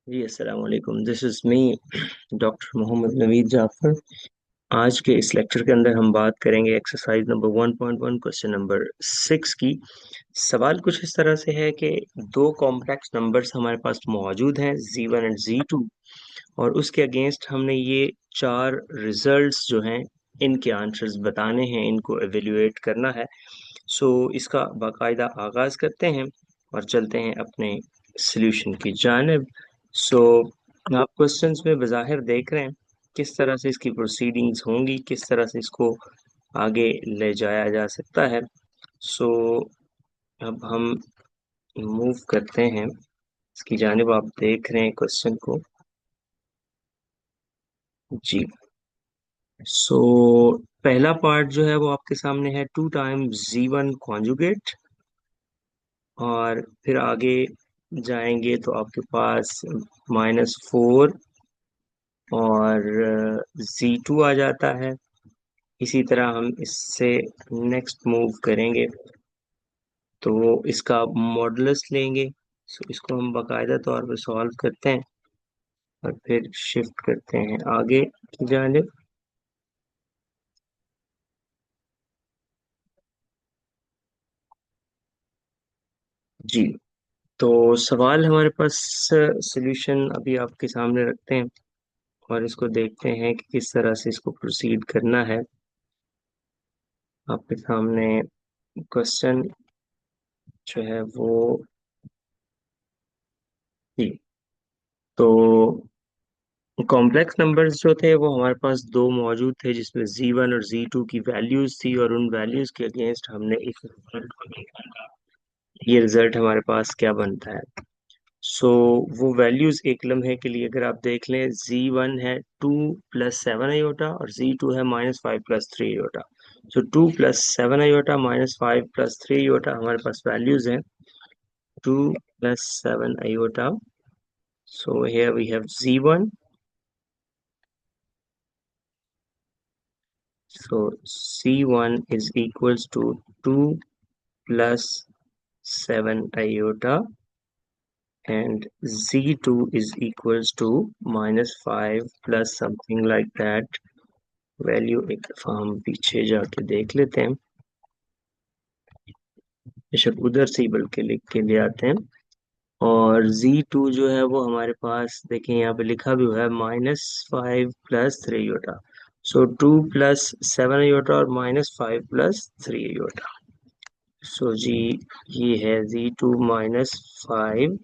जी अस्सलाम वालेकुम। This is me doctor Mohammad Naveed Jafar. आज के इस लेक्चर के अंदर हम बात करेंगे एक्सरसाइज नंबर 1.1 क्वेश्चन नंबर 6 की। सवाल कुछ इस तरह से है कि दो कॉम्प्लेक्स नंबर्स हमारे पास मौजूद हैं Z1 एंड Z2, और उसके अगेंस्ट हमने ये चार रिजल्ट्स जो हैं इनके आंसर्स बताने हैं, इनको एवेल्युएट करना है। सो इसका बाकायदा आगाज करते हैं और चलते हैं अपने सॉल्यूशन की जानिब। सो आप क्वेश्चंस में बज़ाहिर देख रहे हैं किस तरह से इसकी प्रोसीडिंग्स होंगी, किस तरह से इसको आगे ले जाया जा सकता है। सो अब हम मूव करते हैं इसकी जानिब। आप देख रहे हैं क्वेश्चन को जी। सो पहला पार्ट जो है वो आपके सामने है 2 टाइम्स Z1 कॉन्जुगेट, और फिर आगे जाएंगे तो आपके पास -4 और Z2 आ जाता है। इसी तरह हम इससे नेक्स्ट मूव करेंगे तो इसका मॉडुलस लेंगे। सो इसको हम बाकायदा तौर पर सॉल्व करते हैं और फिर शिफ्ट करते हैं आगे की जानिब जी। तो सवाल हमारे पास सॉल्यूशन अभी आपके सामने रखते हैं और इसको देखते हैं कि किस तरह से इसको प्रोसीड करना है। आपके सामने क्वेश्चन जो है वो जी। तो कॉम्प्लेक्स नंबर्स जो थे वो हमारे पास दो मौजूद थे, जिसमें Z1 और Z2 की वैल्यूज थी, और उन वैल्यूज के अगेंस्ट हमने इस रिजल्ट को देखा था। ये रिजल्ट हमारे पास क्या बनता है। सो वो वैल्यूज एक लम्हे के लिए अगर आप देख लें, Z1 है 2 + 7 आयोटा और Z2 है -5 + 3 आयोटा। सो 2 + 7 आयोटा -5 + 3 आयोटा हमारे पास वैल्यूज हैं। 2 + 7 iota. So here we have Z1. So C1 is equals to 2 + 7 iota, and Z2 is equals to -5 plus something like that value. एक दफा हम पीछे जाके देख लेते हैं, बेशक उधर से ही बल्कि लिख के ले आते हैं। और Z2 जो है वो हमारे पास देखें, यहाँ पे लिखा भी हुआ है -5 + 3 आयोटा। सो 2 + 7 आयोटा और -5 + 3 आयोटा। सो जी ये है Z2 -5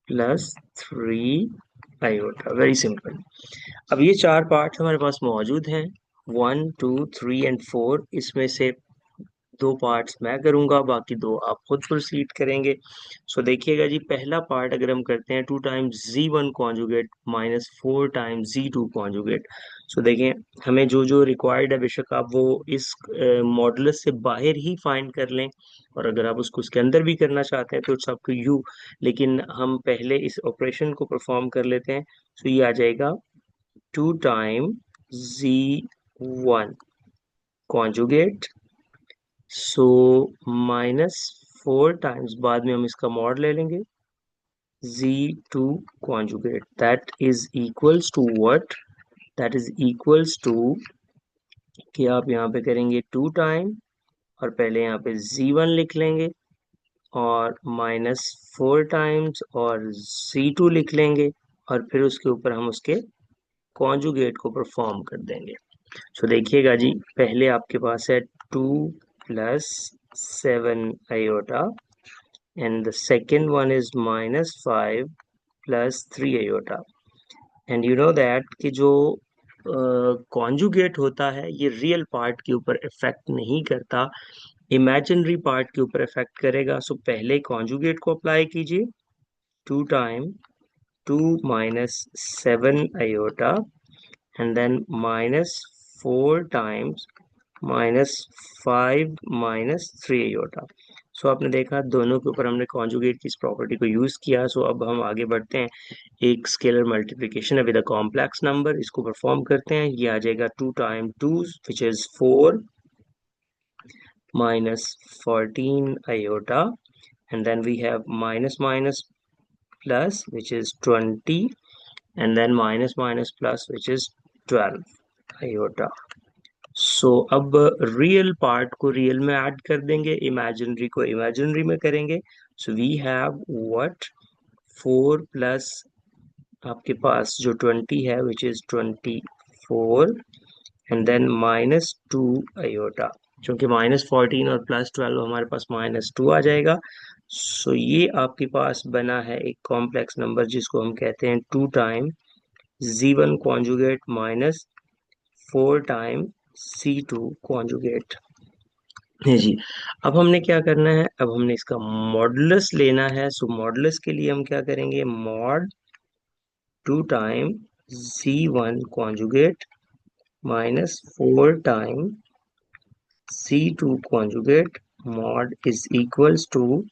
+ 3 आयोटा। Very simple. अब ये चार पार्ट्स हमारे पास मौजूद हैं, 1, 2, 3 एंड 4। इसमें से दो पार्ट्स मैं करूंगा, बाकी दो आप खुद प्रोसीड करेंगे। सो देखिएगा जी, पहला पार्ट अगर हम करते हैं 2 times Z1 conjugate -4 times Z2 conjugate. So देखें, हमें जो जो रिक्वायर्ड है बेशक आप वो इस मॉडुलस से बाहर ही फाइंड कर लें, और अगर आप उसको उसके अंदर भी करना चाहते हैं तो इट्स अप टू यू। लेकिन हम पहले इस ऑपरेशन को परफॉर्म कर लेते हैं। सो ये आ जाएगा 2 टाइम्स Z1 कॉन्जुगेट। सो -4 टाइम्स, बाद में हम इसका मॉड ले लेंगे, Z2 conjugate. That is equals to what? That is equals to कि आप यहाँ पे करेंगे 2 टाइम और पहले यहाँ पे Z1 लिख लेंगे, और -4 टाइम्स और Z2 लिख लेंगे, और फिर उसके ऊपर हम उसके कॉन्जुगेट को परफॉर्म कर देंगे। सो देखिएगा जी, पहले आपके पास है 2 + 7 iota, and the second one is -5 + 3 iota. and you know that कि जो कॉन्जुगेट होता है ये रियल पार्ट के ऊपर इफेक्ट नहीं करता, इमेजिनरी पार्ट के ऊपर इफेक्ट करेगा। सो पहले कॉन्जुगेट को अप्लाई कीजिए, 2 time 2 - 7 iota, and then -4 times -5 - 3 iota. So आपने देखा दोनों के ऊपर हमने कॉन्जुगेट की इस प्रॉपर्टी को यूज किया। सो अब हम आगे बढ़ते हैं, एक स्केलर मल्टीप्लिकेशन है विद अ कॉम्प्लेक्स नंबर, इसको परफॉर्म करते हैं। ये आ जाएगा 2 time 2 which is 4 -14 iota, and then we have minus minus plus which is 20 and then minus minus plus which is 12 iota. So अब रियल पार्ट को real में ऐड कर देंगे, इमेजिनरी को इमेजिनरी में करेंगे. So we have what 4 plus आपके पास जो 20 है which is 24 and then minus 2 iota. क्योंकि माइनस 14 और प्लस 12 हमारे पास माइनस 2 आ जाएगा. सो ये आपके पास बना है एक कॉम्प्लेक्स नंबर जिसको हम कहते हैं 2 time z1 conjugate minus 4 time c2 conjugate है जी. अब हमने क्या करना है, अब हमने इसका मॉडुलस लेना है. सो मॉडुलस के लिए हम क्या करेंगे, mod 2 time c1 conjugate minus 4 time c2 conjugate mod is equals to,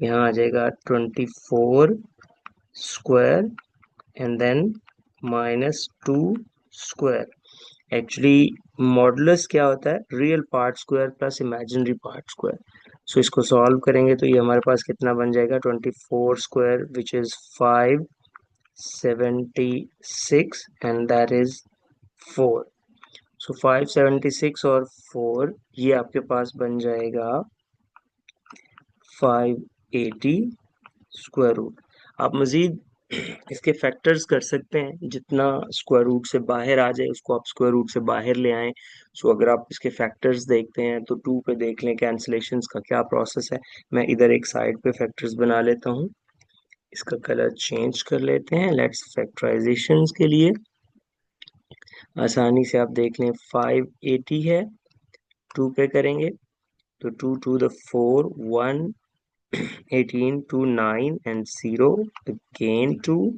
यहाँ आ जाएगा 24 square and then minus 2 square. Actually modulus क्या होता है, real part square plus imaginary part square. So इसको सॉल्व करेंगे तो ये हमारे पास कितना बन जाएगा, 24 square which is 576 and that is 4. सो 576 और 4 ये आपके पास बन जाएगा 580 स्क्वायर रूट. आप मजीद इसके फैक्टर्स कर सकते हैं, जितना स्क्वायर रूट से बाहर आ जाए उसको आप स्क्वायर रूट से बाहर ले आएं. सो अगर आप इसके फैक्टर्स देखते हैं तो 2 पे देख लें कैंसिलेशंस का क्या प्रोसेस है. मैं इधर एक साइड पे फैक्टर्स बना लेता हूँ, इसका कलर चेंज कर लेते हैं. लेट्स फैक्टराइजेशंस के लिए आसानी से आप देख लें 580 है, 2 पे करेंगे तो 2 to the 4 1 18 to 9 and 0 again 2.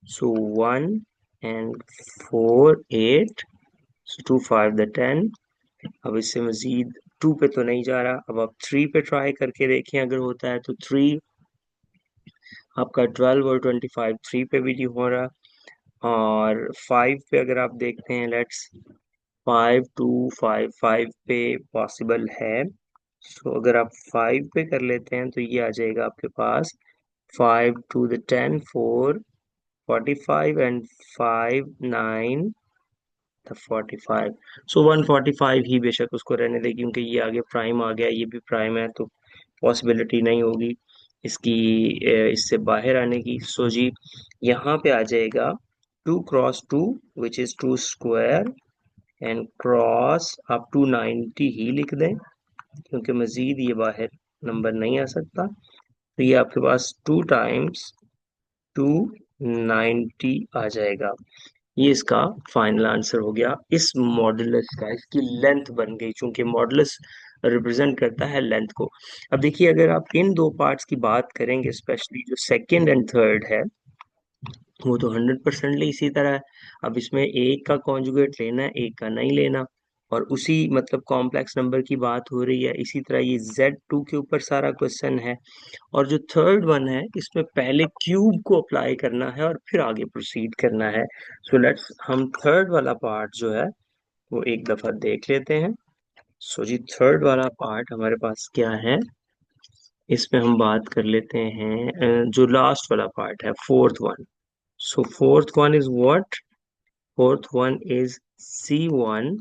So 1 and 4 8. So 2 5 the 10. अब इससे मजीद 2 पे तो नहीं जा रहा, अब आप 3 पे ट्राई करके देखें, अगर होता है तो 3 आपका 12 और 25 3 पे भी नहीं हो रहा. और 5 पे अगर आप देखते हैं, लेट्स 5 2 5 5 पे पॉसिबल है. सो अगर आप 5 पे कर लेते हैं तो ये आ जाएगा आपके पास 5 to the 10 4 45 and 5 9 the 45. सो 145 ही बेशक उसको रहने दे, क्योंकि ये आगे प्राइम आ गया, ये भी प्राइम है, तो पॉसिबिलिटी नहीं होगी इसकी इससे बाहर आने की. सो जी यहाँ पे आ जाएगा 2 cross 2 which is 2 square and cross आप 290 ही लिख दें, क्योंकि मजीद ये बाहर नंबर नहीं आ सकता. तो ये आपके पास 2 टाइम्स 290 आ जाएगा. ये इसका फाइनल आंसर हो गया इस मॉडुलस का. इसकी लेंथ बन गई, चूंकि मॉडुलस रिप्रेजेंट करता है लेंथ को. अब देखिए अगर आप इन दो पार्ट्स की बात करेंगे, स्पेशली जो सेकंड एंड थर्ड है, वो तो 100% इसी तरह है. अब इसमें एक का कॉन्जुगेट लेना है, एक का नहीं लेना, और उसी मतलब कॉम्प्लेक्स नंबर की बात हो रही है. इसी तरह ये Z2 के ऊपर सारा क्वेश्चन है. और जो थर्ड वन है इसमें पहले क्यूब को अप्लाई करना है और फिर आगे प्रोसीड करना है. सो लेट्स हम थर्ड वाला पार्ट जो है वो एक दफा देख लेते हैं. सो जी थर्ड वाला पार्ट हमारे पास क्या है, इसमें हम बात कर लेते हैं जो लास्ट वाला पार्ट है, fourth one. So fourth one is what, fourth one is C1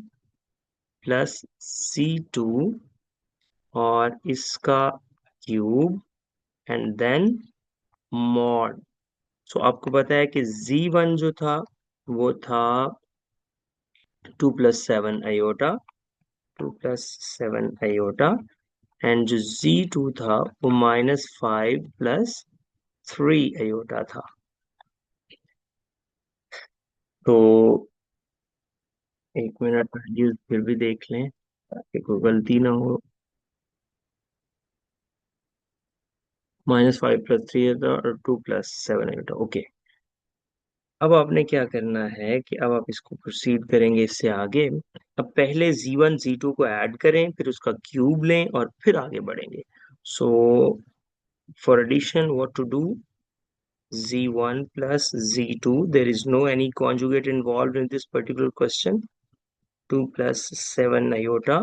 plus C2 और इसका क्यूब एंड देन मॉड. सो आपको पता है कि Z1 जो था वो था 2 plus 7 iota, 2 plus 7 iota, and जो Z2 था वो -5 प्लस 3 आयोटा था. तो एक मिनट वैल्यूज फिर भी देख लें ताकि कोई गलती ना हो. -5 प्लस 3 था और 2 प्लस 7 आयोटा. ओके, अब आपने क्या करना है कि अब आप इसको प्रोसीड करेंगे इससे आगे. अब पहले Z1 Z2 को ऐड करें, फिर उसका क्यूब लें और फिर आगे बढ़ेंगे. So for addition what to do, Z1 plus Z2, there is no any conjugate involved in this particular question. 2 plus 7 iota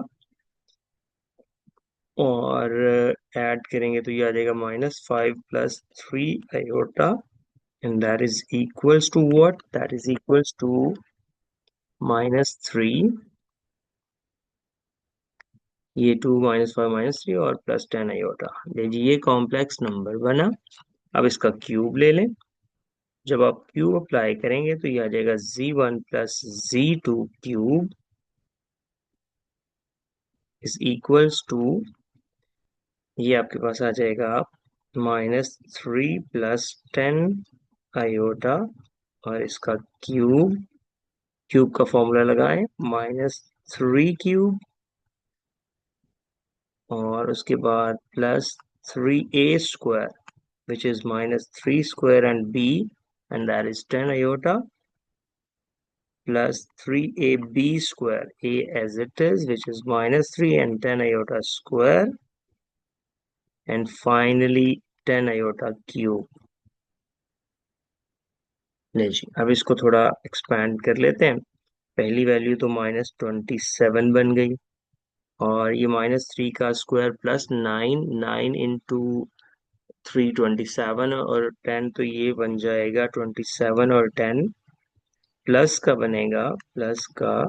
और ऐड करेंगे तो ये आ जाएगा -5 + 3 iota, and that is equals to what, that is equals to -3, ये 2 -5 -3 और +10 iota. लीजिए ये कॉम्प्लेक्स नंबर बना। अब इसका क्यूब ले लें। जब आप क्यूब अप्लाई करेंगे तो ये आ जाएगा Z1 + Z2 cube is equals to, ये आपके पास आ जाएगा -3 + 10 आयोटा, और इसका क्यूब, क्यूब का फॉर्मूला लगाएं, -3 क्यूब और उसके बाद +3a² which is -3 square and b, and that is 10 iota, plus 3ab², a as it is, which is -3 and 10 iota square, and finally 10 iota cube। लीजिए अब इसको थोड़ा एक्सपैंड कर लेते हैं। पहली वैल्यू तो -27 बन गई, और ये -3 का स्क्वायर +9, 9 × 3 27, और 10 तो ये बन जाएगा 27, और 10 प्लस का बनेगा, प्लस का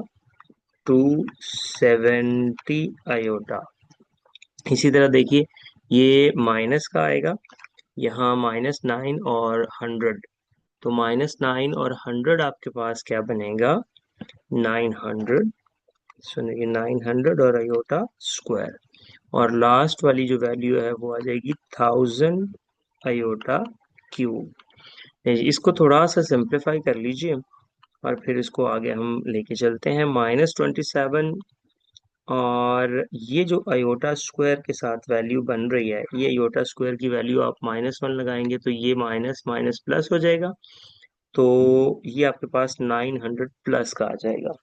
270 आयोटा। इसी तरह देखिए ये माइनस का आएगा, यहाँ -9 और 100, तो -9 और 100 आपके पास क्या बनेगा, 900। सुनिए 900 और आयोटा स्क्वायर, और लास्ट वाली जो वैल्यू है वो आ जाएगी 1000 आयोटा क्यूब। इसको थोड़ा सा सिंप्लीफाई कर लीजिए, और फिर इसको आगे हम लेके चलते हैं। -27, और ये जो आयोटा स्क्वायर के साथ वैल्यू बन रही है, ये आयोटा स्क्वायर की वैल्यू आप -1 लगाएंगे तो ये माइनस माइनस प्लस हो जाएगा, तो ये आपके पास 900 प्लस का आ जाएगा।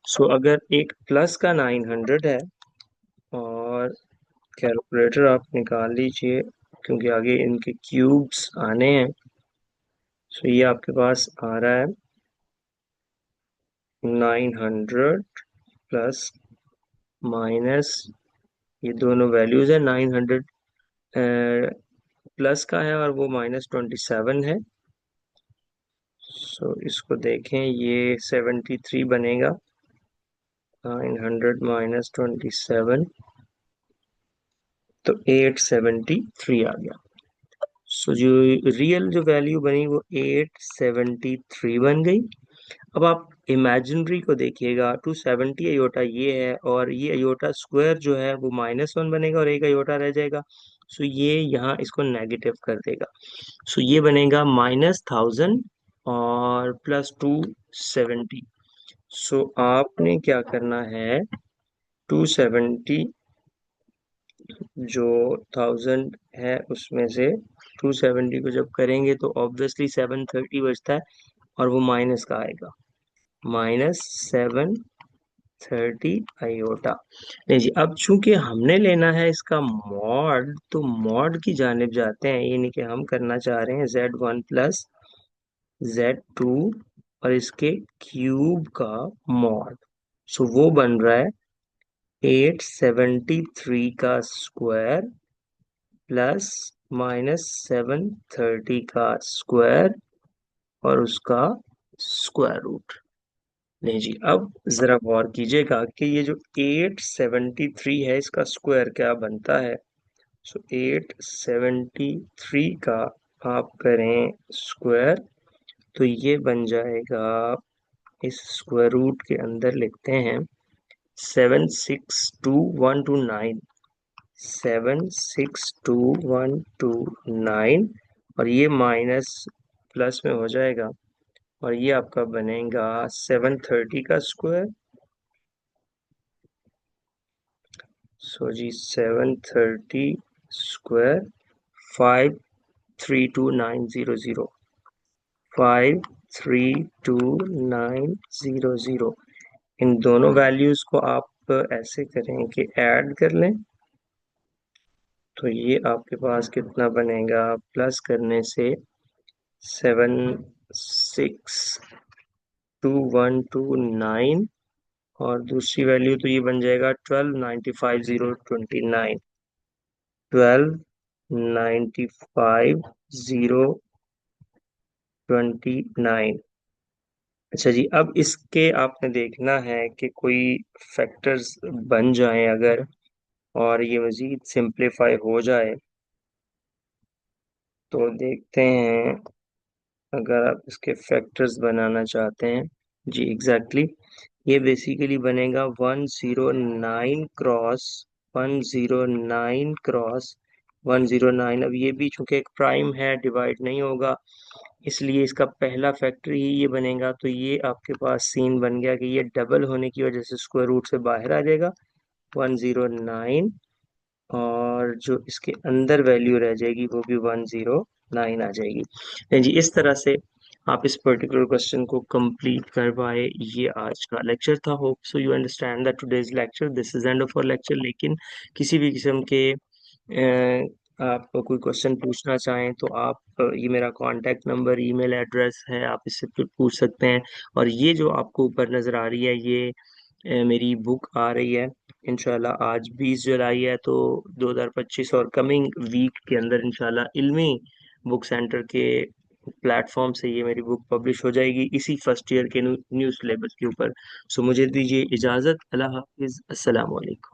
सो अगर एक प्लस का 900 है, और कैलकुलेटर आप निकाल लीजिए क्योंकि आगे इनके क्यूब्स आने हैं। सो ये आपके पास आ रहा है 900 प्लस माइनस, ये दोनों वैल्यूज है, 900 प्लस का है और वो -27 है। सो इसको देखें, ये 73 बनेगा, 900 -27, तो 873 आ गया। सो जो रियल जो वैल्यू बनी वो 873 बन गई। अब आप इमेजिनरी को देखिएगा, 270 अयोटा ये है, और ये अयोटा स्क्वायर जो है वो -1 बनेगा और एक अयोटा रह जाएगा। सो ये यहाँ इसको नेगेटिव कर देगा। सो ये बनेगा -1000 और +270। सो आपने क्या करना है, 270 जो 1000 है उसमें से 270 को जब करेंगे तो ऑब्वियसली 730 बचता है, और वो माइनस का आएगा, -730 आयोटा। नहीं जी, अब चूंकि हमने लेना है इसका मॉड, तो मॉड की जानिब जाते हैं, ये नहीं कि हम करना चाह रहे हैं Z1 + Z2 और इसके क्यूब का मॉड। सो वो बन रहा है 873 का स्क्वायर प्लस -730 का स्क्वायर और उसका स्क्वायर रूट। नहीं जी, अब जरा गौर कीजिएगा कि ये जो 873 है इसका स्क्वायर क्या बनता है। सो 873 का आप करें स्क्वायर, तो ये बन जाएगा, इस स्क्वायर रूट के अंदर लिखते हैं 762129, 762129, और ये माइनस प्लस में हो जाएगा, और ये आपका बनेगा 730 का स्क्वायर। सो जी 730 स्क्वायर 532900, 532900। इन दोनों वैल्यूज को आप ऐसे करें कि ऐड कर लें, तो ये आपके पास कितना बनेगा, प्लस करने से 7622129 और दूसरी वैल्यू तो ये बन जाएगा 1295,029। 1295,029। अच्छा जी, अब इसके आपने देखना है कि कोई फैक्टर्स बन जाएं अगर, और ये मजीद सिंप्लीफाई हो जाए, तो देखते हैं। अगर आप इसके फैक्टर्स बनाना चाहते हैं, जी एग्जैक्टली ये बेसिकली बनेगा 109 क्रॉस 109 क्रॉस 109। अब ये भी चूंकि एक प्राइम है, डिवाइड नहीं होगा, इसलिए इसका पहला फैक्टर ही ये बनेगा। तो ये आपके पास सीन बन गया कि ये डबल होने की वजह से स्क्वायर रूट से बाहर आ जाएगा 109, और जो इसके अंदर वैल्यू रह जाएगी वो भी 109 आ जाएगी। नहीं जी, इस तरह से आप इस पर्टिकुलर क्वेश्चन को कंप्लीट कर पाए। ये आज का लेक्चर था। Hope so you understand that today's lecture, this is end of our lecture. लेकिन किसी भी किस्म के आप कोई क्वेश्चन पूछना चाहें तो आप ये मेरा कांटेक्ट नंबर, ईमेल एड्रेस है, आप इससे फिर पूछ सकते हैं। और ये जो आपको ऊपर नज़र आ रही है, ये मेरी बुक आ रही है इंशाल्लाह। आज 20 जुलाई है, तो 2025 और कमिंग वीक के अंदर इंशाल्लाह इल्मी बुक सेंटर के प्लेटफॉर्म से ये मेरी बुक पब्लिश हो जाएगी, इसी फर्स्ट ईयर के न्यू सिलेबस के ऊपर। सो मुझे दीजिए इजाज़त। अल्लाह हाफिज़, अस्सलाम वालेकुम।